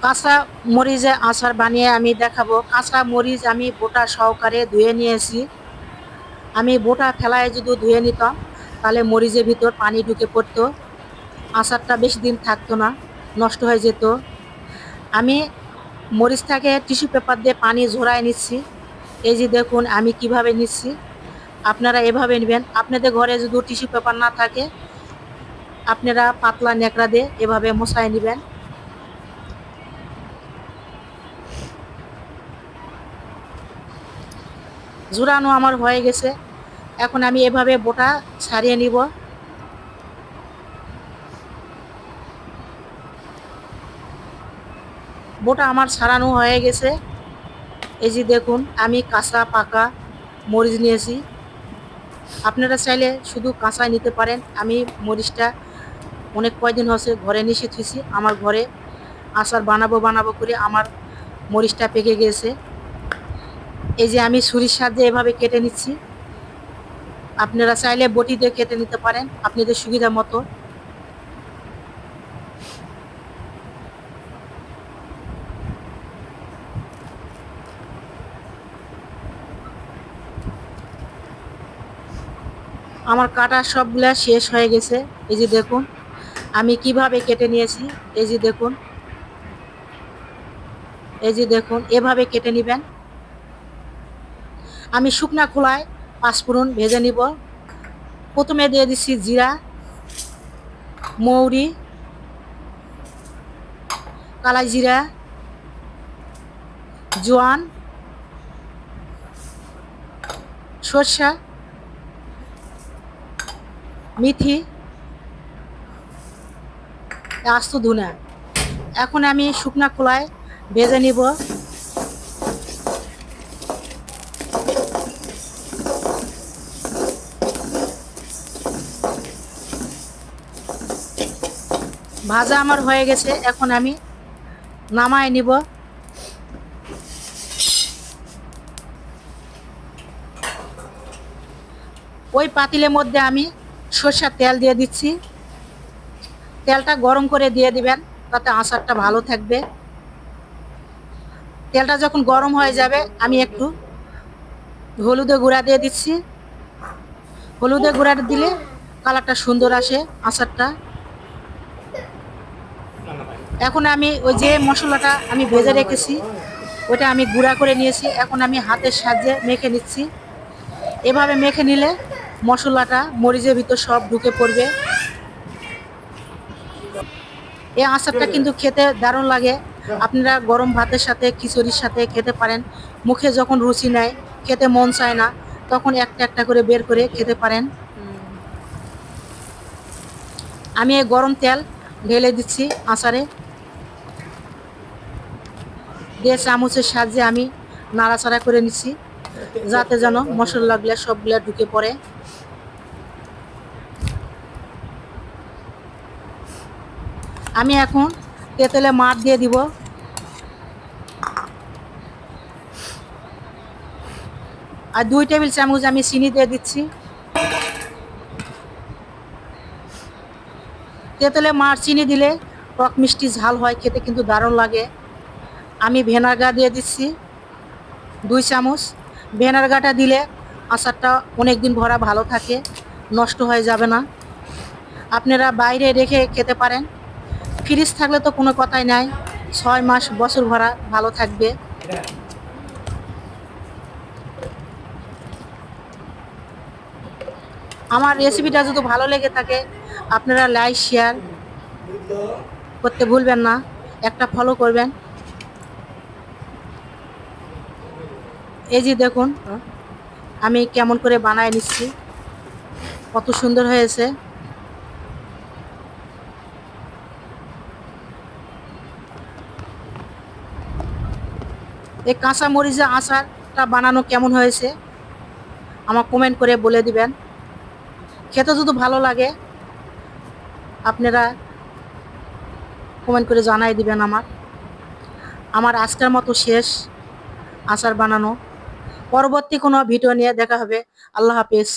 কাঁচা মরিচে আচার বানিয়ে আমি দেখাবো। কাঁচা মরিচ আমি বোটা সহকারে ধুয়ে নিয়েছি। আমি বোটা ফেলায় যদি ধুয়ে নিতাম তাহলে মরিচের ভিতর পানি ঢুকে পড়তো, আচারটা বেশি দিন থাকতো না, নষ্ট হয়ে যেত। আমি মরিচটাকে টিস্যু পেপার দিয়ে পানি ঝরায় নিচ্ছি। এই যে দেখুন আমি কিভাবে নিচ্ছি, আপনারা এভাবে নেবেন। আপনাদের ঘরে যদি টিস্যু পেপার না থাকে আপনারা পাতলা ন্যাকড়া দিয়ে এভাবে মশাই নেবেন। ঝুরানো আমার হয়ে গেছে, এখন আমি এভাবে বোটা ছাড়িয়ে নিব। বোটা আমার ছাড়ানো হয়ে গেছে। এই যে দেখুন আমি কাঁচা পাকা মরিচ নিয়েছি, আপনারা চাইলে শুধু কাঁচাই নিতে পারেন। আমি মরিচটা অনেক কয়দিন হচ্ছে ঘরে নিষে থুইছি, আমার ঘরে আচার বানাবো বানাবো করে আমার মরিচটা পেকে গেছে। এই যে আমি ছুরির সাহায্যে এভাবে কেটে নিচ্ছি, আপনারা চাইলে বটি দিয়ে কেটে নিতে পারেন আপনাদের সুবিধা মতো। আমার কাটা সবগুলা শেষ হয়ে গেছে। এই যে দেখুন আমি কিভাবে কেটে নিয়েছি। এই যে দেখুন, এই যে দেখুন এভাবে কেটে নেবেন। আমি শুকনা খোলায় পাঁচফোড়ন ভেজে নিব। প্রথমে দিয়ে দিচ্ছি জিরা, মৌরি, কালাই জিরা, জোয়ান, সরষা, মেথি, আস্ত ধুনা। এখন আমি শুকনা খোলায় ভেজে নিব। ভাজা আমার হয়ে গেছে, এখন আমি নামায় নিব। ওই পাতিলের মধ্যে আমি সরষের তেল দিয়ে দিচ্ছি। তেলটা গরম করে দিয়ে দিবেন, তাতে আচারটা ভালো থাকবে। তেলটা যখন গরম হয়ে যাবে আমি একটু হলুদের গুঁড়া দিয়ে দিচ্ছি। হলুদের গুঁড়াটা দিলে কালারটা সুন্দর আসে আচারটা। এখন আমি ওই যে মশলাটা আমি ভেজে রেখেছি ওটা আমি গুঁড়া করে নিয়েছি, এখন আমি হাতের সাহায্যে মেখে নিচ্ছি। এভাবে মেখে নিলে মশলাটা মরিচের ভিতর সব ঢুকে পড়বে। এই আচারটা কিন্তু খেতে দারুণ লাগে। আপনারা গরম ভাতের সাথে খিচুড়ির সাথে খেতে পারেন। মুখে যখন রুচি নেয়, খেতে মন চায় না, তখন একটা একটা করে বের করে খেতে পারেন। আমি এই গরম তেল ঢেলে দিচ্ছি আচারে, দিয়ে চামচের সাহায্যে আমি নাড়াচাড়া করে নিচ্ছি যাতে যেন মশলাগুলো সবগুলা ঢুকে পড়ে। আমি এখন তেঁতুলে মাছ দিয়ে দিব। আর 2 টেবিল চামচ আমি চিনি দিয়ে দিচ্ছি। তেঁতুলে মাছ চিনি দিলে টক মিষ্টি ঝাল হয়, খেতে কিন্তু দারুণ লাগে। আমি ভিনেগার দিয়ে দিচ্ছি 2 চামচ। ভিনেগারটা দিলে আচারটা অনেক দিন ভরা ভালো থাকে, নষ্ট হয়ে যাবে না। আপনারা বাইরে রেখে খেতে পারেন, ফ্রিজ থাকলে তো কোনো কথাই নাই, 6 মাস বছর ভরা ভালো থাকবে। আমার রেসিপিটা যদি ভালো লেগে থাকে আপনারা লাইক শেয়ার করতে ভুলবেন না, একটা ফলো করবেন। এই যে দেখুন আমি কেমন করে বানায় নিচ্ছি, কত সুন্দর হয়েছে। এই কাঁচা মরিচের আচারটা বানানো কেমন হয়েছে আমার কমেন্ট করে বলে দিবেন। খেতে যদি ভালো লাগে আপনারা কমেন্ট করে জানাই দিবেন। আমার আজকের মতো শেষ আচার বানানো। পরবর্তী কোনো ভিডিও নিয়ে দেখা হবে। আল্লাহ হাফেজ।